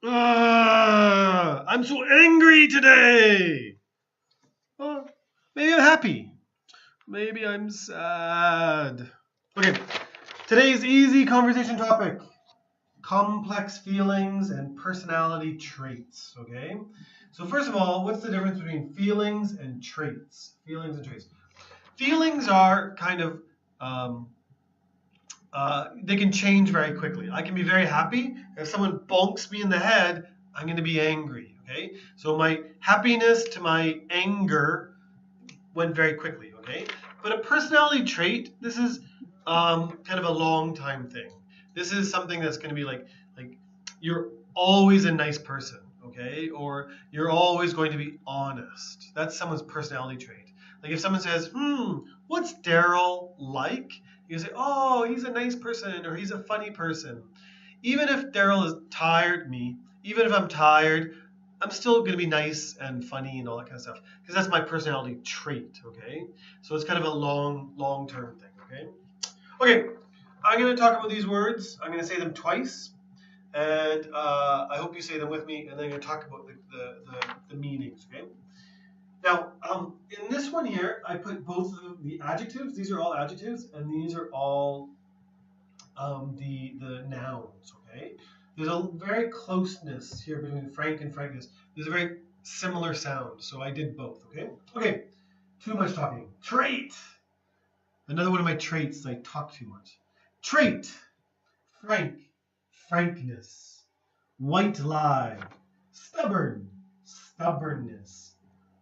I'm so angry today. Oh, maybe I'm happy. Maybe I'm sad. Okay, today's easy conversation topic: complex feelings and personality traits. Okay, so first of all, what's the difference between feelings and traits? Feelings and traits. Feelings are kind of they can change very quickly. I can be very happy. If someone bonks me in the head, I'm going to be angry. Okay, so my happiness to my anger went very quickly. Okay, but a personality trait, this is kind of a long time thing. This is something that's going to be like you're always a nice person. Okay, or you're always going to be honest. That's someone's personality trait. Like if someone says, what's Daryl like? You say, oh, he's a nice person or he's a funny person. Even if Daryl has tired me, even if I'm tired, I'm still going to be nice and funny and all that kind of stuff because that's my personality trait, okay? So it's kind of a long-term thing, okay? Okay, I'm going to talk about these words. I'm going to say them twice, and I hope you say them with me, and then I'm going to talk about the meanings, okay? Now, in this one here, I put both of the adjectives. These are all adjectives, and these are all the nouns, okay? There's a very closeness here between frank and frankness. There's a very similar sound, so I did both, okay? Okay, too much talking. Trait. Another one of my traits is I talk too much. Trait. Frank. Frankness. White lie. Stubborn. Stubbornness.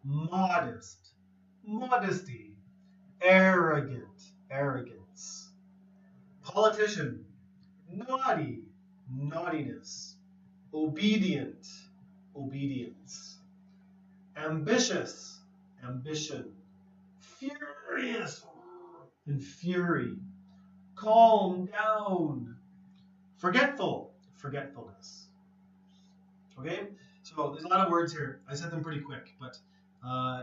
Modest. Modesty. Arrogant. Arrogance. Politician. Naughty. Naughtiness. Obedient. Obedience. Ambitious. Ambition. Furious. And fury. Calm down. Forgetful. Forgetfulness. Okay? So there's a lot of words here. I said them pretty quick, but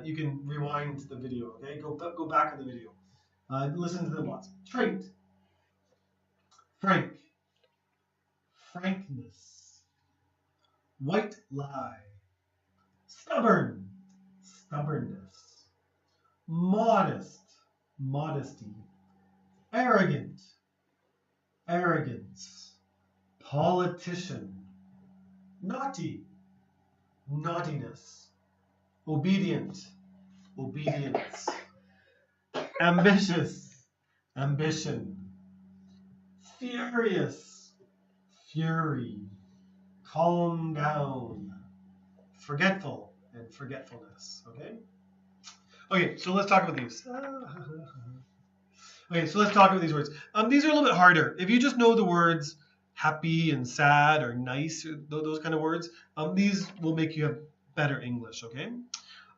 you can rewind the video, okay? Go back in the video. Listen to them lots. Trait. Frank. Frankness. White lie. Stubborn. Stubbornness. Modest. Modesty. Arrogant. Arrogance. Politician. Naughty. Naughtiness. Obedient. Obedience. Ambitious. Ambition. Furious. Fury. Calm down. Forgetful and forgetfulness. Okay? Okay, so let's talk about these. Okay, so let's talk about these words. These are a little bit harder. If you just know the words happy and sad or nice, or those kind of words, these will make you have better English, okay?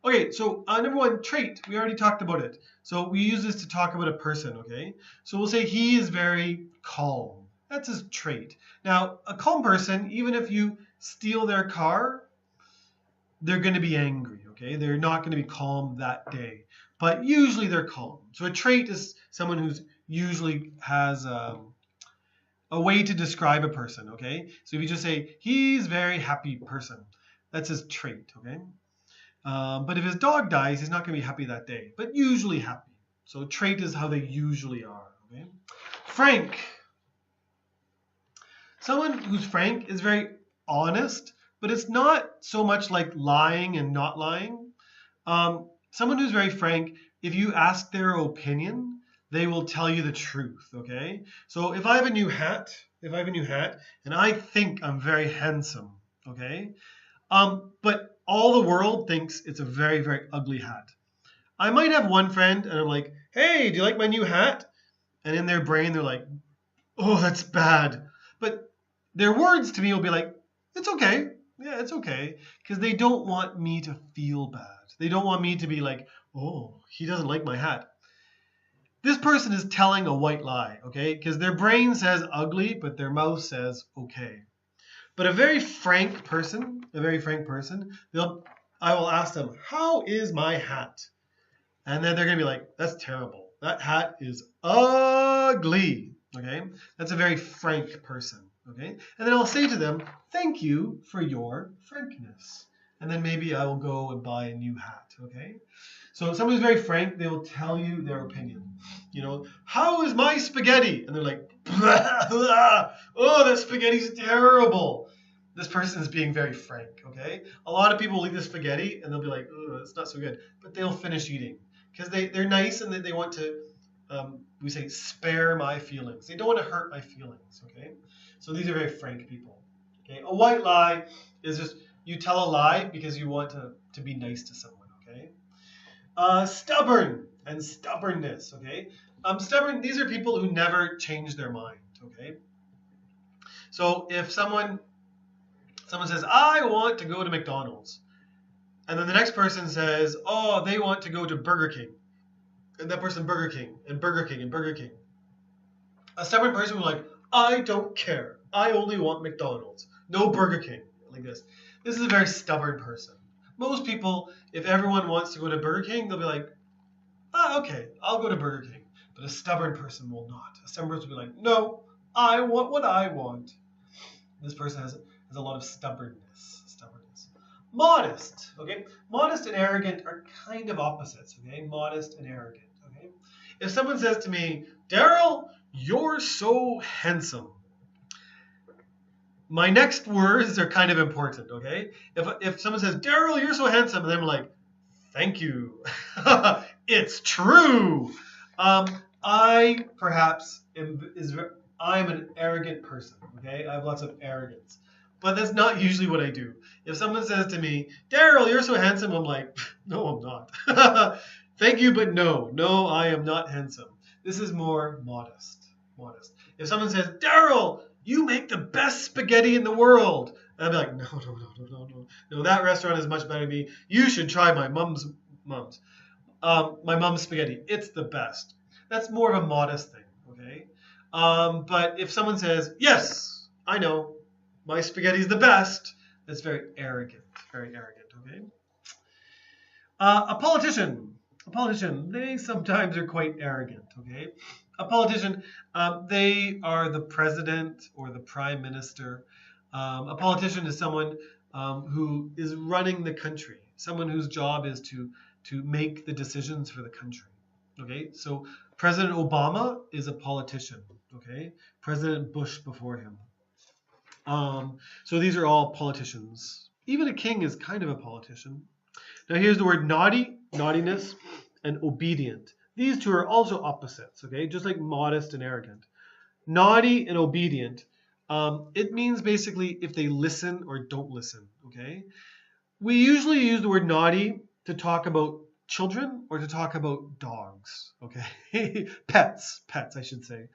Okay, so number one, trait. We already talked about it. So we use this to talk about a person, okay? So we'll say he is very calm. That's his trait. Now, a calm person, even if you steal their car, they're going to be angry, okay? They're not going to be calm that day. But usually they're calm. So a trait is someone who's usually has a way to describe a person, okay? So if you just say, he's a very happy person, that's his trait, okay? But if his dog dies, he's not going to be happy that day, but usually happy. So trait is how they usually are, okay? Frank. Someone who's frank is very honest, but it's not so much like lying and not lying. Someone who's very frank, if you ask their opinion, they will tell you the truth, okay? So if I have a new hat, and I think I'm very handsome, okay? But all the world thinks it's a very, very ugly hat. I might have one friend and I'm like, hey, do you like my new hat? And in their brain, they're like, oh, that's bad. But their words to me will be like, it's okay. Yeah, it's okay. Because they don't want me to feel bad. They don't want me to be like, oh, he doesn't like my hat. This person is telling a white lie, okay? Because their brain says ugly, but their mouth says okay. But a very frank person, I will ask them, how is my hat? And then they're going to be like, that's terrible. That hat is ugly, okay? That's a very frank person. Okay? And then I'll say to them, thank you for your frankness. And then maybe I will go and buy a new hat. Okay? So if someone's very frank, they will tell you their opinion. How is my spaghetti? And they're like, blah, blah. Oh, that spaghetti's terrible. This person is being very frank, okay? A lot of people will eat the spaghetti and they'll be like, oh, it's not so good. But they'll finish eating because they're nice and they want to, we say, spare my feelings. They don't want to hurt my feelings, okay? So these are very frank people, okay? A white lie is just you tell a lie because you want to be nice to someone, okay? Stubborn and stubbornness, okay? Stubborn, these are people who never change their mind, okay? So if someone says, I want to go to McDonald's, and then the next person says, oh, they want to go to Burger King, and that person Burger King, and Burger King, and Burger King. A stubborn person will be like, I don't care. I only want McDonald's. No Burger King, like this. This is a very stubborn person. Most people, if everyone wants to go to Burger King, they'll be like, okay, I'll go to Burger King. But a stubborn person will not. A stubborn person will be like, no, I want what I want. This person has a lot of stubbornness. Modest, okay? Modest and arrogant are kind of opposites, okay? Modest and arrogant, okay? If someone says to me, Daryl, you're so handsome, my next words are kind of important, okay? If someone says, Daryl, you're so handsome, and I'm like, thank you. It's true. I'm an arrogant person, okay? I have lots of arrogance. But that's not usually what I do. If someone says to me, Daryl, you're so handsome, I'm like, no, I'm not. Thank you, but no. No, I am not handsome. This is more modest. If someone says, Daryl, you make the best spaghetti in the world, I'd be like, no, that restaurant is much better than me. You should try my mom's spaghetti. It's the best. That's more of a modest thing, okay? But if someone says, yes, I know, my spaghetti's the best, that's very arrogant, okay? A politician, they sometimes are quite arrogant, okay? A politician, they are the president or the prime minister. A politician is someone who is running the country, someone whose job is to make the decisions for the country, okay? So President Obama is a politician, okay? President Bush before him. So these are all politicians. Even a king is kind of a politician. Now here's the word naughty, naughtiness, and obedient. These two are also opposites, okay? Just like modest and arrogant. Naughty and obedient, it means basically if they listen or don't listen, okay? We usually use the word naughty to talk about children or to talk about dogs, okay? Pets, I should say.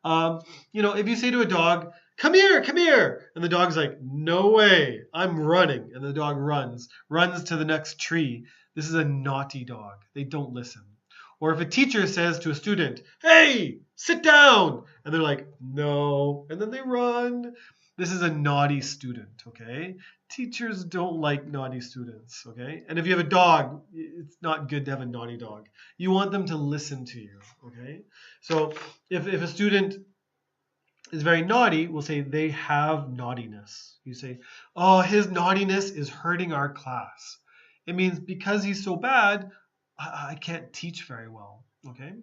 If you say to a dog, come here, and the dog's like, no way, I'm running, and the dog runs to the next tree. This is a naughty dog. They don't listen. Or if a teacher says to a student, hey, sit down, and they're like, no, and then they run. This is a naughty student, okay? Teachers don't like naughty students, okay? And if you have a dog, it's not good to have a naughty dog. You want them to listen to you, okay? So if a student is very naughty, we'll say they have naughtiness. You say, oh, his naughtiness is hurting our class. It means because he's so bad, I can't teach very well, okay?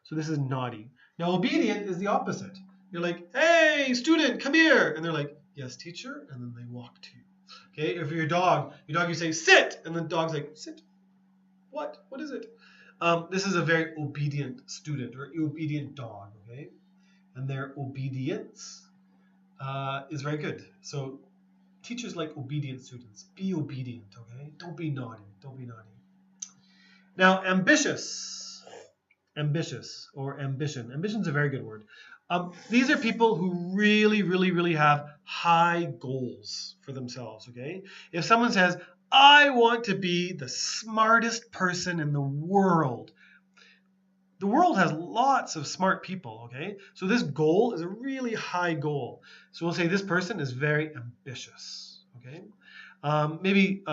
So this is naughty. Now obedient is the opposite. You're like, hey, student, come here. And they're like, yes, teacher. And then they walk to you. Okay, if you're your dog, you say, sit. And the dog's like, sit. What? What is it? This is a very obedient student or obedient dog, okay? And their obedience is very good. So teachers like obedient students. Be obedient, okay? Don't be naughty. Now, ambitious or ambition. Ambition is a very good word. These are people who really have high goals for themselves, okay? If someone says, I want to be the smartest person in the world has lots of smart people, okay? So this goal is a really high goal. So we'll say this person is very ambitious, okay? Maybe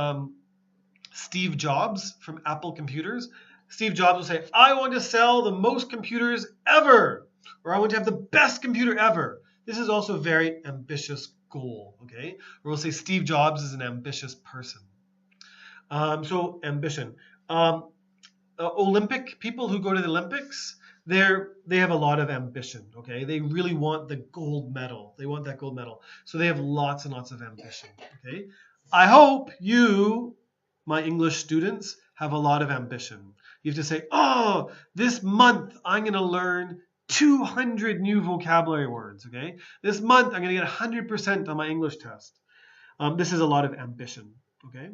Steve Jobs from Apple Computers. Steve Jobs will say, I want to sell the most computers ever, or I want to have the best computer ever. This is also a very ambitious goal, okay? Or we'll say Steve Jobs is an ambitious person. So ambition. Olympic people who go to the Olympics, they have a lot of ambition, okay? They really want the gold medal. They want that gold medal. So they have lots and lots of ambition, okay? I hope you, my English students, have a lot of ambition. You have to say, oh, this month I'm going to learn 200 new vocabulary words, okay? This month I'm going to get 100% on my English test. This is a lot of ambition, okay?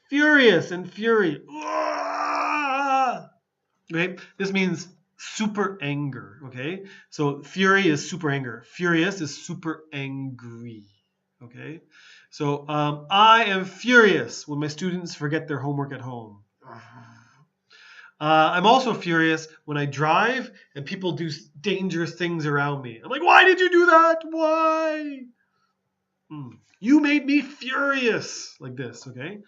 Furious and fury. Okay? This means super anger, okay? So fury is super anger. Furious is super angry, okay? So I am furious when my students forget their homework at home. I'm also furious when I drive and people do dangerous things around me. I'm like, why did you do that? Why? You made me furious. Like this, okay?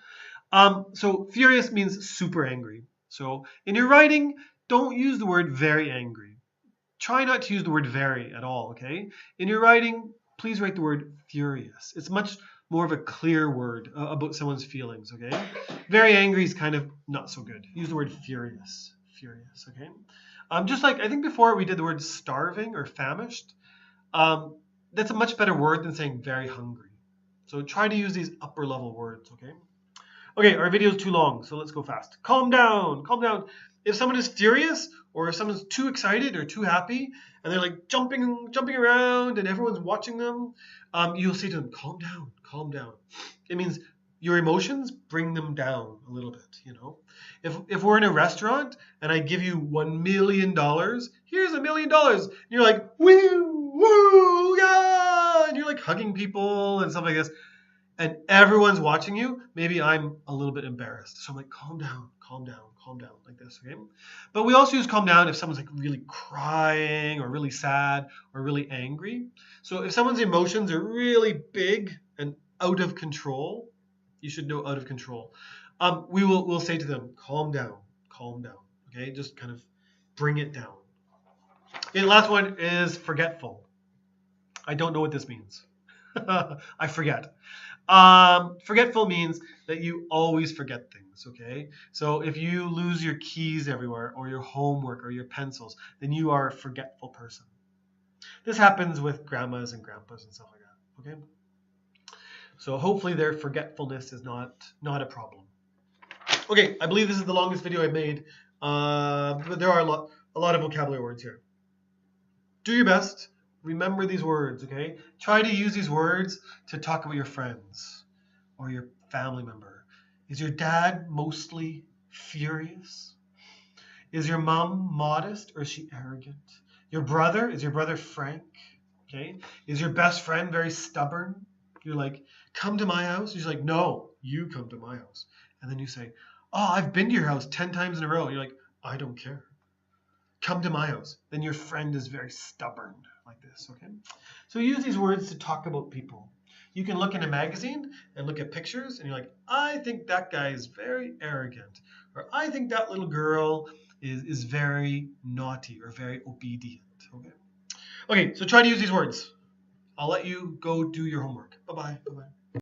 So furious means super angry. So in your writing, don't use the word very angry. Try not to use the word very at all, okay? In your writing, please write the word furious. It's much more of a clear word about someone's feelings, okay? Very angry is kind of not so good. Use the word furious. Furious, okay? Just like I think before we did the word starving or famished. That's a much better word than saying very hungry. So try to use these upper level words, okay? Okay, our video is too long, so let's go fast. Calm down, calm down. If someone is furious or if someone's too excited or too happy and they're like jumping around and everyone's watching them, you'll say to them, calm down, calm down. It means your emotions, bring them down a little bit, you know. If we're in a restaurant and I give you $1 million, here's $1 million. And you're like, woo, woo, yeah, and you're like hugging people and stuff like this. And everyone's watching you, maybe I'm a little bit embarrassed. So I'm like, calm down, calm down, calm down, like this, okay? But we also use calm down if someone's like really crying or really sad or really angry. So if someone's emotions are really big and out of control, you should know out of control. We'll say to them, calm down, okay? Just kind of bring it down. Okay, the last one is forgetful. I don't know what this means. I forget. Forgetful means that you always forget things, okay? So if you lose your keys everywhere or your homework or your pencils, then you are a forgetful person. This happens with grandmas and grandpas and stuff like that, okay? So hopefully their forgetfulness is not a problem. Okay, I believe this is the longest video I've made, but there are a lot of vocabulary words here. Do your best. Remember these words, okay? Try to use these words to talk about your friends or your family member. Is your dad mostly furious? Is your mom modest or is she arrogant? Is your brother frank? Okay? Is your best friend very stubborn? You're like, come to my house? He's like, no, you come to my house. And then you say, oh, I've been to your house 10 times in a row. You're like, I don't care. Come to my house. Then your friend is very stubborn, like this, okay? So use these words to talk about people. You can look in a magazine and look at pictures and you're like, I think that guy is very arrogant. Or I think that little girl is very naughty or very obedient, okay? Okay, so try to use these words. I'll let you go do your homework. Bye-bye. Bye-bye.